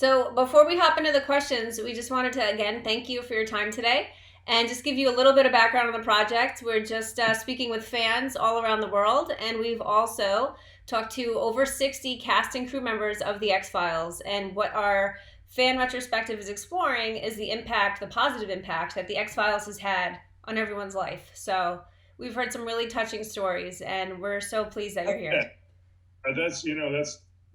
So before we hop into the questions, we just wanted to again thank you for your time today and just give you a little bit of background on the project. We're just speaking with fans all around the world, and we've also talked to over 60 cast and crew members of The X Files. And what our fan retrospective is exploring is the impact, the positive impact that The X Files has had on everyone's life. So we've heard some really touching stories, and we're so pleased that you're here. That's.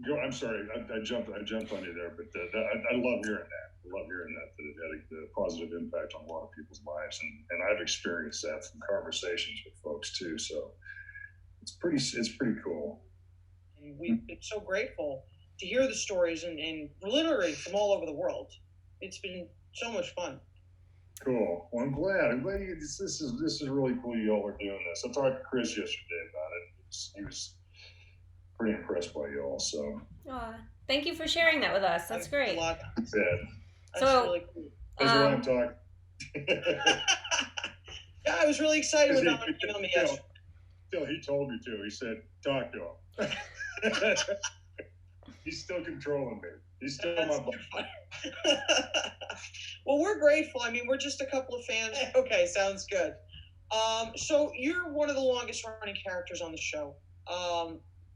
I'm sorry, I jumped on you there, but I love hearing that. I love hearing that it had a positive impact on a lot of people's lives, and I've experienced that from conversations with folks too. So it's pretty cool. And we've been so grateful to hear the stories and literally from all over the world. It's been so much fun. Cool. Well, I'm glad. This is really cool. You all are doing this. I talked to Chris yesterday about it. He was pretty impressed by you all. So thank you for sharing that with us. That's great. That's So really cool. That's why I'm talking. Yeah, I was really excited when Don came on me yesterday. Still, he told me to. He said, "Talk to him." He's still controlling me. He's still my boss. Well, we're grateful. I mean, we're just a couple of fans. Okay, sounds good. So you're one of the longest running characters on the show.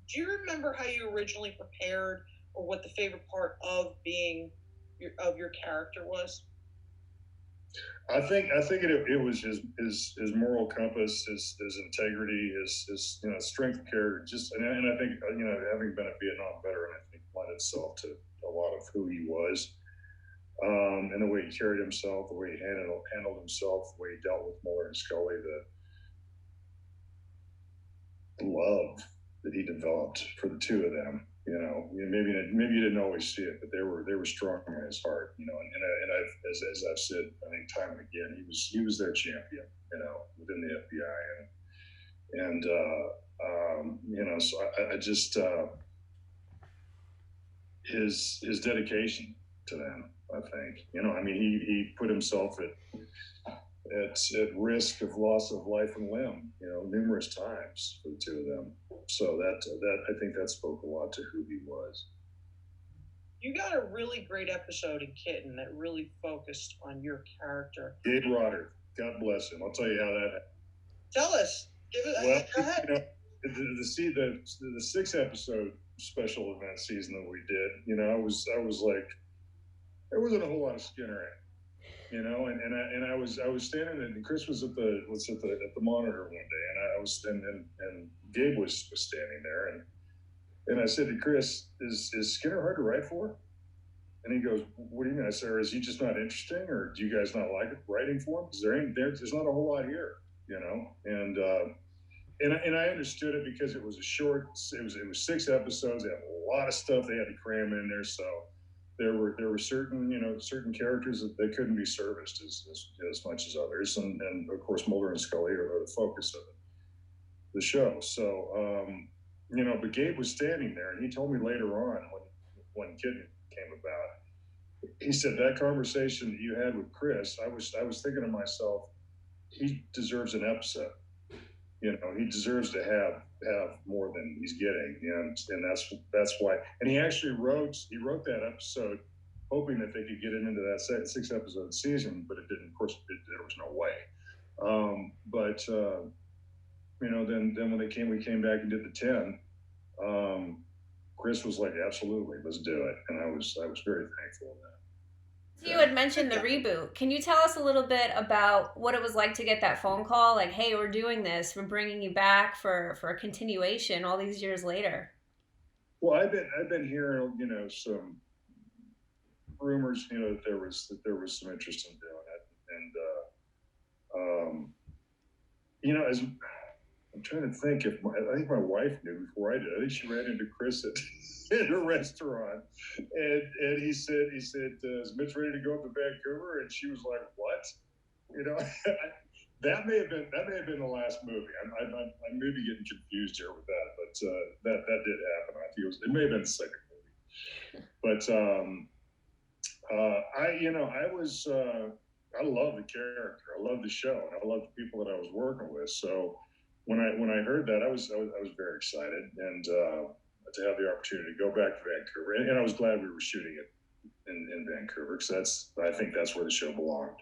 Do you remember how you originally prepared, or what the favorite part of being your character was? I think it was his moral compass, his integrity, his strength of character. And I think having been a Vietnam veteran, I think lent itself to a lot of who he was, and the way he carried himself, the way he handled himself, the way he dealt with Mulder and Scully, the love that he developed for the two of them. Maybe you didn't always see it, but they were strong in his heart. And I've as I've said, I think time and again, he was their champion. Within the FBI, and so I just his dedication to them. I think he put himself at risk of loss of life and limb, numerous times for the two of them. So that I think that spoke a lot to who he was. You got a really great episode in Kitten that really focused on your character. Gabe Rodder, God bless him. I'll tell you how that happened. Tell us. Go ahead. The 6-episode special event season that we did, I was like, there wasn't a whole lot of Skinner in. And I was standing, and Chris was at the monitor one day, and Gabe was standing there, and I said to Chris, "Is Skinner hard to write for?" And he goes, "What do you mean?" I said, "Is he just not interesting, or do you guys not like writing for him? Because there's not a whole lot here, And I understood it because it was it was 6 episodes. They had a lot of stuff they had to cram in there, so. There were certain characters that they couldn't be serviced as much as others, and of course Mulder and Scully are the focus of the show. So but Gabe was standing there, and he told me later on when Kitten came about, he said that conversation that you had with Chris, I was thinking to myself, he deserves an episode. He deserves to have more than he's getting, and that's why. And he actually wrote that episode, hoping that they could get it into that 6-episode season, but it didn't. Of course, there was no way. Then when we came back and did the 10. Chris was like, "Absolutely, let's do it," and I was very thankful of that. You had mentioned the reboot. Can you tell us a little bit about what it was like to get that phone call? Like, hey, we're doing this. We're bringing you back for a continuation all these years later. Well, I've been hearing, some rumors, that there was some interest in doing it, and as I'm trying to think I think my wife knew before I did. I think she ran into Chris at a restaurant, and he said, "Is Mitch ready to go up to Vancouver?" And she was like, "What?" That may have been the last movie. I may be getting confused here with that, but that did happen. I think it may have been the second movie. But I love the character. I love the show, and I love the people that I was working with. So when I heard that, I was very excited, and to have the opportunity to go back to Vancouver, and I was glad we were shooting it in Vancouver, because I think that's where the show belonged.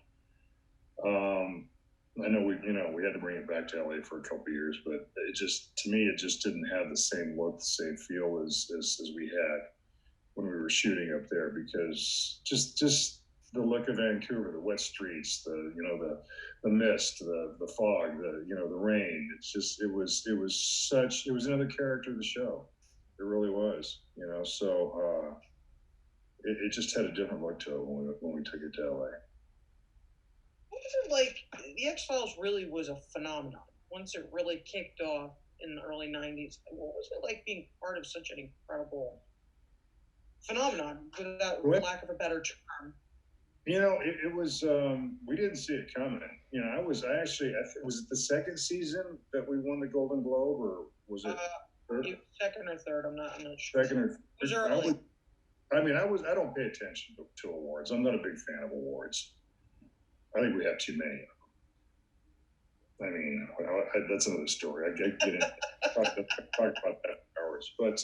I know we had to bring it back to LA for a couple of years, but to me it just didn't have the same look, the same feel as we had when we were shooting up there, because just the look of Vancouver, the wet streets, the mist, the fog, the rain. It was another character of the show. It really was, So it just had a different look to it when we took it to LA. What was it like? The X-Files really was a phenomenon once it really kicked off in the early '90s. What was it like being part of such an incredible phenomenon, without lack of a better term? It was, we didn't see it coming. Was it the second season that we won the Golden Globe, or was it third? Second or third? I'm not sure. Second or third. It was early. I don't pay attention to awards. I'm not a big fan of awards. I think we have too many of them. I mean, that's another story. I get in, talk about that for hours. But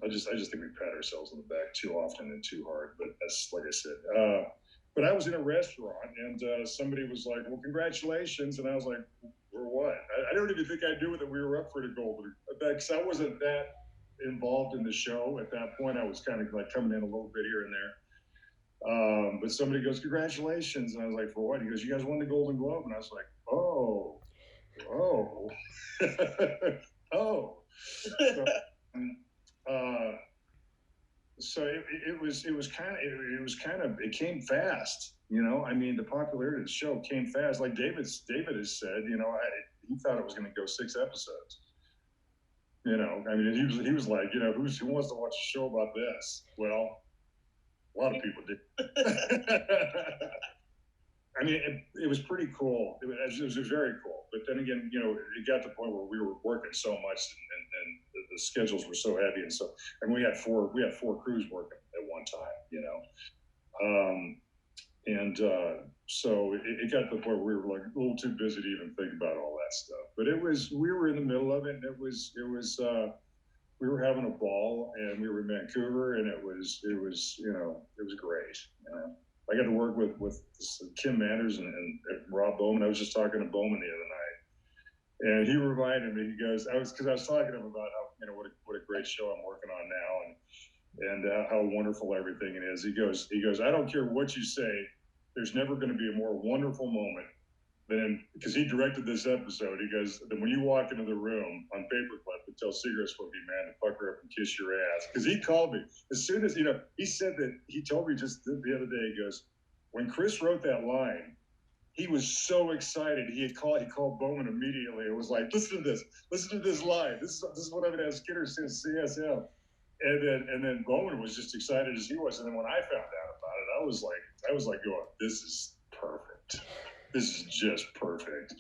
I just think we pat ourselves on the back too often and too hard. But that's, like I said. But I was in a restaurant, and somebody was like, "Well, congratulations!" And I was like, "For what?" I don't even think I knew that we were up for the Golden, because I wasn't that involved in the show at that point. I was kind of like coming in a little bit here and there. But somebody goes, "Congratulations," and I was like, "For what?" He goes, "You guys won the Golden Globe," and I was like, "Oh, oh." So it came fast. I mean, the popularity of the show came fast. Like David has said, he thought it was going to go 6 episodes. I mean, he was like, who wants to watch a show about this? Well, a lot of people did. I mean, it was pretty cool. It was very cool. But then again, it got to the point where we were working so much, and the schedules were so heavy, and we had four crews working at one time. So it got to the point where we were like a little too busy to even think about all that stuff. But we were in the middle of it, and it was we were having a ball, and we were in Vancouver, and it was great. I got to work with Kim Manners and Rob Bowman. I was just talking to Bowman the other night, and he reminded me. He goes, because I was talking to him about how what a great show I'm working on now, and how wonderful everything it is. He goes, "I don't care what you say. There's never going to be a more wonderful moment than," because he directed this episode. He goes, "Then when you walk into the room on paperclip and tell cigarette smoking man to pucker up and kiss your ass." Because he called me as soon as he said that. He told me just the other day. He goes, "When Chris wrote that line, he was so excited. He called Bowman immediately. It was like, listen to this line. This is what I'm going to have Skinner say CSM." And then Bowman was just excited as he was. And then when I found out about it, I was like going, "This is perfect. This is just perfect."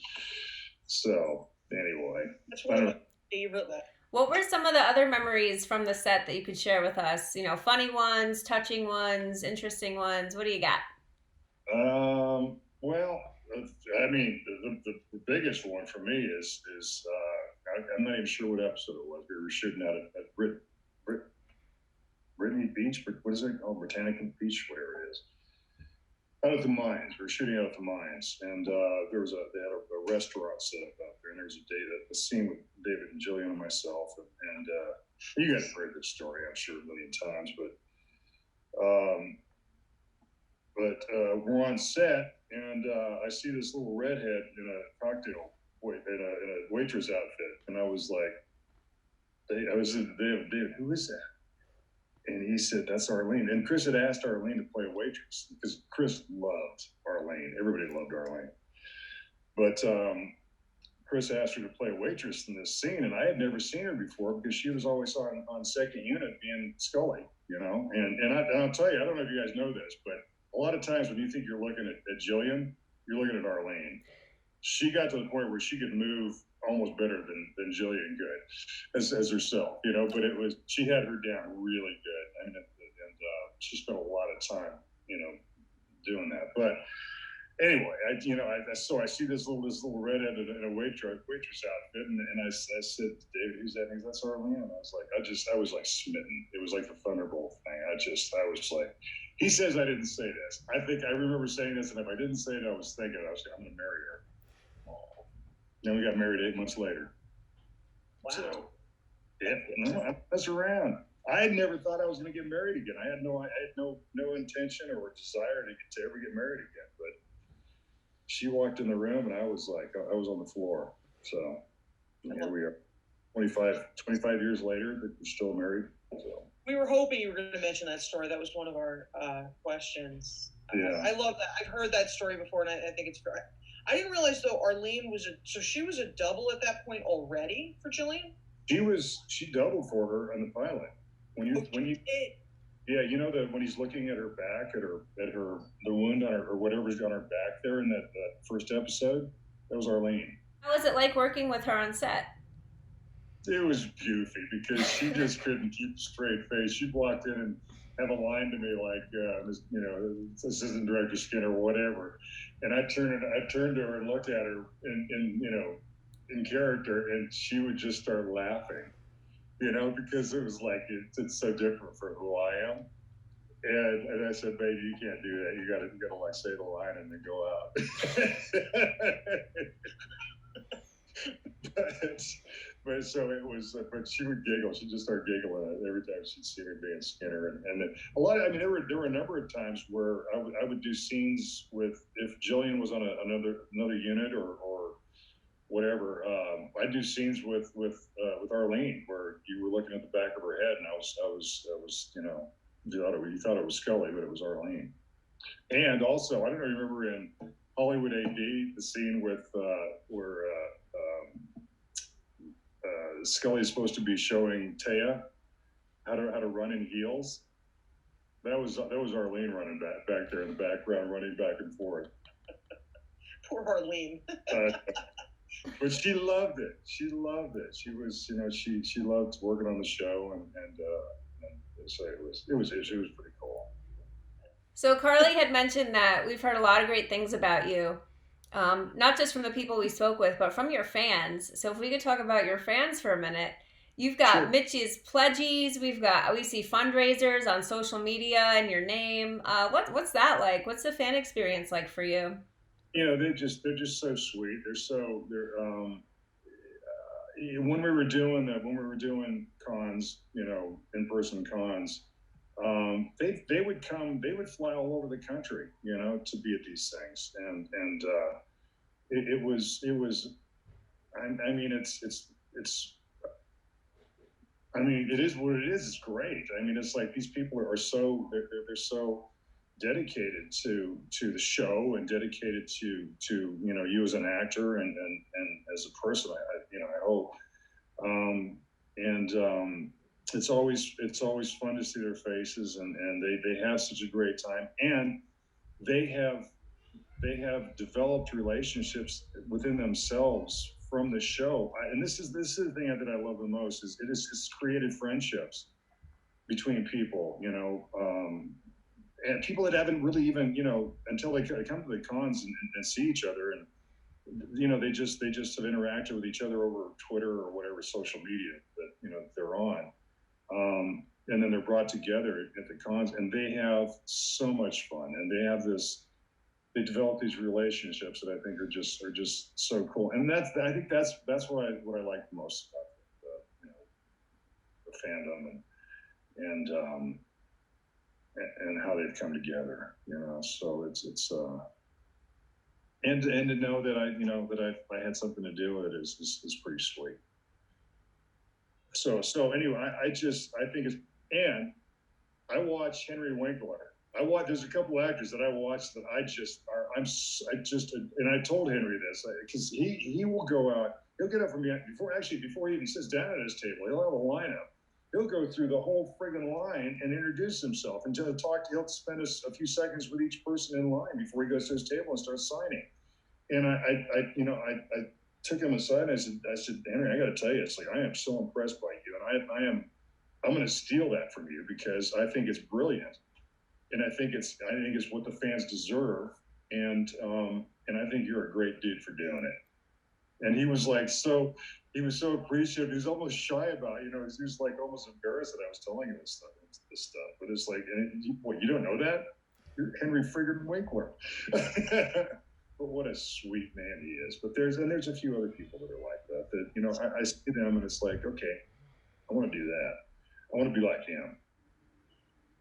So anyway, that's one of my favorite. What were some of the other memories from the set that you could share with us? Funny ones, touching ones, interesting ones. What do you got? Well, I mean, the biggest one for me is I'm not even sure what episode it was. We were shooting out at Brittany Beach, but what is it called? Britannica Beach, whatever it is. Out at the mines. We were shooting out at the mines, and they had a restaurant set up out there, and there was a scene with David and Jillian and myself, and you guys have heard this story, I'm sure, a million times, but we're on set, and I see this little redhead in a cocktail in a waitress outfit, and I was like, David, who is that? And he said, "That's Arlene." And Chris had asked Arlene to play a waitress because Chris loved Arlene. Everybody loved Arlene. But Chris asked her to play a waitress in this scene, and I had never seen her before because she was always on second unit being Scully, And I'll tell you, I don't know if you guys know this, but a lot of times when you think you're looking at Jillian, you're looking at Arlene. She got to the point where she could move almost better than Jillian could as herself, but she had her down really good. And she spent a lot of time, doing that. But anyway, so I see this little redhead in a waitress outfit, and I said to David, "Who's that?" And that's Arlene. And I was like smitten. It was like the Thunderbolt thing. I was like, he says I didn't say this. I think I remember saying this, and if I didn't say it, I was thinking I'm going to marry her. Then we got married 8 months later. Wow. So, yeah, no, I mess around. I had never thought I was going to get married again. I had no intention or desire to ever get married again. But she walked in the room, and I was on the floor. So here we are, 25 years later, we're still married. So we were hoping you were going to mention that story. That was one of our questions. Yeah, I love that. I've heard that story before, and I think it's great. I didn't realize though Arlene she was a double at that point already for Jillian. She doubled for her on the pilot. When you yeah, you know that when he's looking at her back at the wound on her or whatever's on her back there in that first episode, that was Arlene. How was it like working with her on set? It was goofy because she just couldn't keep a straight face. She'd walk in and have a line to me like, Assistant Director Skinner or whatever, and I turned to her and looked at her in character, and she would just start laughing, because it was like it's so different from who I am. And I said, "Baby, you can't do that. You gotta like say the line and then go out." But so it was. But she would giggle. She'd just start giggling every time she'd see me being Skinner. And a lot. There were a number of times where I would do scenes with if Jillian was on another unit or whatever. I'd do scenes with Arlene where you were looking at the back of her head, and I was you thought it was Scully, but it was Arlene. And also, I don't know, you remember in Hollywood AD the scene with where Scully is supposed to be showing Taya how to run in heels. That was Arlene running back there in the background, running back and forth. Poor Arlene. But she loved it. She loved it. She was, she loved working on the show, and so it was pretty cool. So Carly had mentioned that we've heard a lot of great things about you, not just from the people we spoke with, but from your fans. So if we could talk about your fans for a minute. You've got sure. Mitch's Pileggi's. We see fundraisers on social media and your name. What's that like? What's the fan experience like for you? They're just so sweet. When we were doing cons, in-person cons, they would fly all over the country, to be at these things, and it was. It is what it is. It's great. It's like these people are so they're so dedicated to the show and dedicated to you as an actor and as a person. I hope. It's always fun to see their faces, and they have such a great time, and they have developed relationships within themselves from the show. And this is the thing that I love the most is it's created friendships between people, and people that haven't really even, until they come to the cons and see each other, and they just have interacted with each other over Twitter or whatever social media that they're on, and then they're brought together at the cons, and they have so much fun, and they develop these relationships that I think are just so cool, and I think that's what I like the most about the fandom and how they've come together, So it's and to know that I had something to do with it is pretty sweet. So anyway, I think it's, and I watch Henry Winkler. There's a couple actors that I watch that and I told Henry this because he will go out. He'll get up from before he even sits down at his table. He'll have a lineup. He'll go through the whole friggin' line and introduce himself and he'll spend a few seconds with each person in line before he goes to his table and starts signing. And I took him aside and I said, Henry, I got to tell you, it's like, I am so impressed by you, and I'm going to steal that from you because I think it's brilliant. And I think it's what the fans deserve. and I think you're a great dude for doing it. And he was like, he was so appreciative. He was almost shy about it. You know, he was like almost embarrassed that I was telling him this stuff. But it's like, what, you don't know that? You're Henry Friggin Winkler. But what a sweet man he is. But there's a few other people that are like that. That, you know, I see them and it's like, okay, I want to do that. I want to be like him.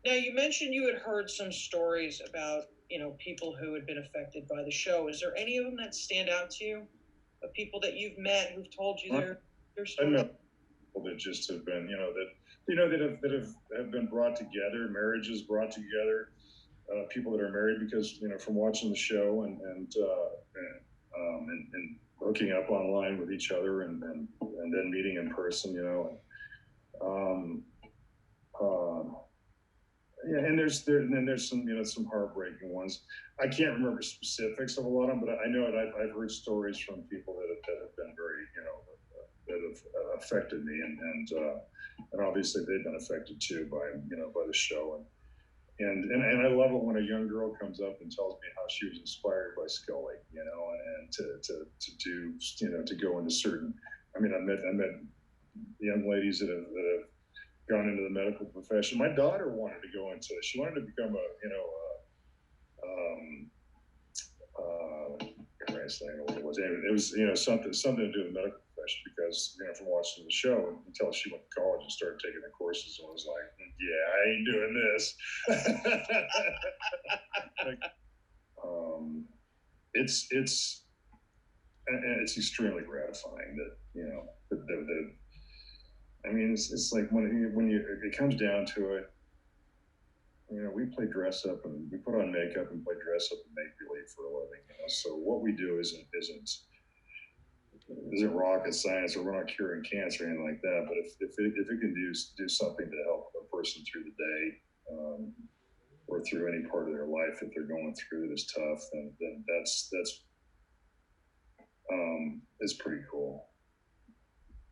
Now, you mentioned you had heard some stories about, you know, people who had been affected by the show. Is there any of them that stand out to you? Of people that you've met who've told you their story? I know people that just have been, that have been brought together, marriages brought together, people that are married because, you know, from watching the show and hooking up online with each other and then meeting in person, you know. Yeah, and there's some, you know, some heartbreaking ones. I can't remember specifics of a lot of them, but I know that I've heard stories from people that have been very, you know, that have affected me, and obviously they've been affected too by, you know, by the show, and I love it when a young girl comes up and tells me how she was inspired by Scully, you know, and to do, you know, to go into certain. I mean, I met young ladies that have gone into the medical profession. My daughter wanted to go into it. She wanted to become a, you know, Christ, I don't know what it was. Anyway, it was, you know, something to do with the medical profession because, you know, from watching the show until she went to college and started taking the courses and was like, yeah, I ain't doing this. Like, it's extremely gratifying that, you know, I mean, it's like when it comes down to it, you know, we play dress up and we put on makeup and play dress up and make believe for a living. You know? So what we do isn't rocket science, or we're not curing cancer or anything like that. But if it can do something to help a person through the day, or through any part of their life that they're going through that is tough, then that's it's pretty cool.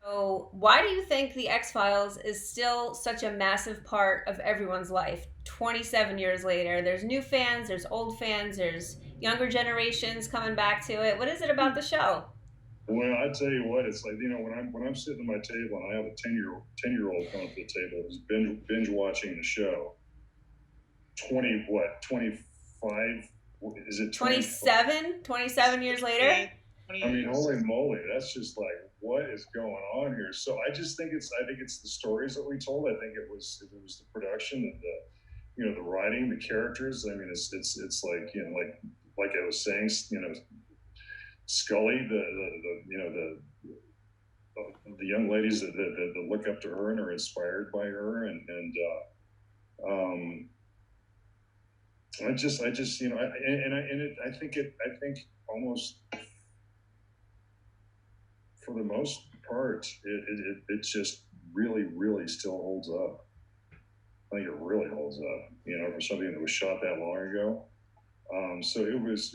So, why do you think The X-Files is still such a massive part of everyone's life? 27 years later, there's new fans, there's old fans, there's younger generations coming back to it. What is it about the show? Well, I tell you what, it's like, you know, when I'm sitting at my table and I have a 10-year-old coming to the table who's binge watching the show. 25, is it 27 years later? I mean, holy moly, that's just like, what is going on here? So I just think it's the stories that we told. I think it was the production and the, you know, the writing, the characters. I mean, it's like, you know, like I was saying, you know, Scully, the you know, the young ladies that look up to her and are inspired by her, and I just, you know, I think almost for the most part, it just really still holds up. I think it really holds up, you know, for something that was shot that long ago. So it was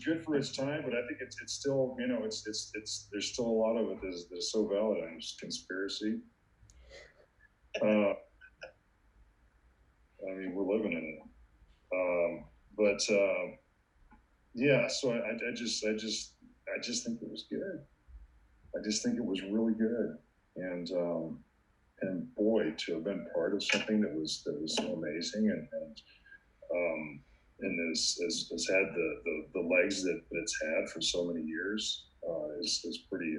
good for its time, but I think it's still, you know, it's there's still a lot of it that's so valid. And it's conspiracy. I mean, we're living in it. But yeah, so I just think it was good. I just think it was really good, and boy, to have been part of something that was so amazing and has had the legs that it's had for so many years is pretty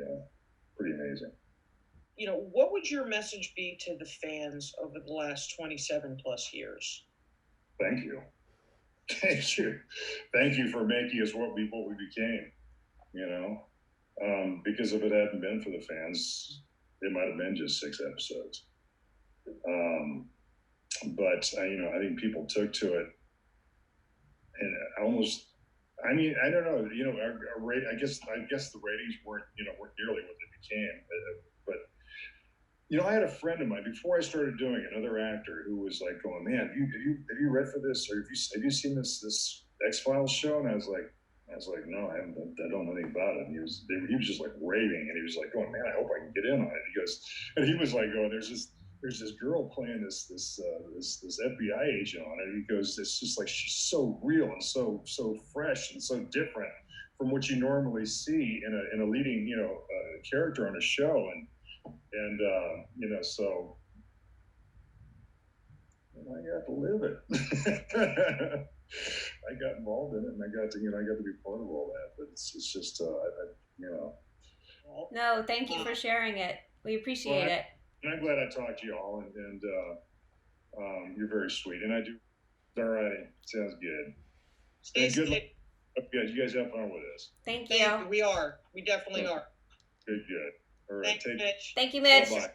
amazing. You know, what would your message be to the fans over the last 27 plus years? Thank you. Thank you for making us what we became. You know, because if it hadn't been for the fans, it might have been just 6 episodes. But you know, I think people took to it, and almost. I mean, I don't know. You know, I guess the ratings weren't nearly what they became, but. You know, I had a friend of mine before I started doing it, another actor who was like going, "Man, have you read for this, or have you seen this X-Files show?" And I was like, "No, I haven't. I don't know anything about it." And he was just like raving, and he was like going, "Man, I hope I can get in on it." He goes, and he was like going, there's this girl playing this FBI agent on it. He goes, it's just like she's so real and so fresh and so different from what you normally see in a leading character on a show, and so I got to live it. I got involved in it, and I got to be part of all that. But it's just No, thank you for sharing it. We appreciate it. And I'm glad I talked to you all, and you're very sweet, and I do. All right, sounds good. Stay good. safe. You guys have fun with this. Thank you. We are. We definitely are. Good. All right. Thanks, Mitch. Thank you, Mitch. Bye-bye.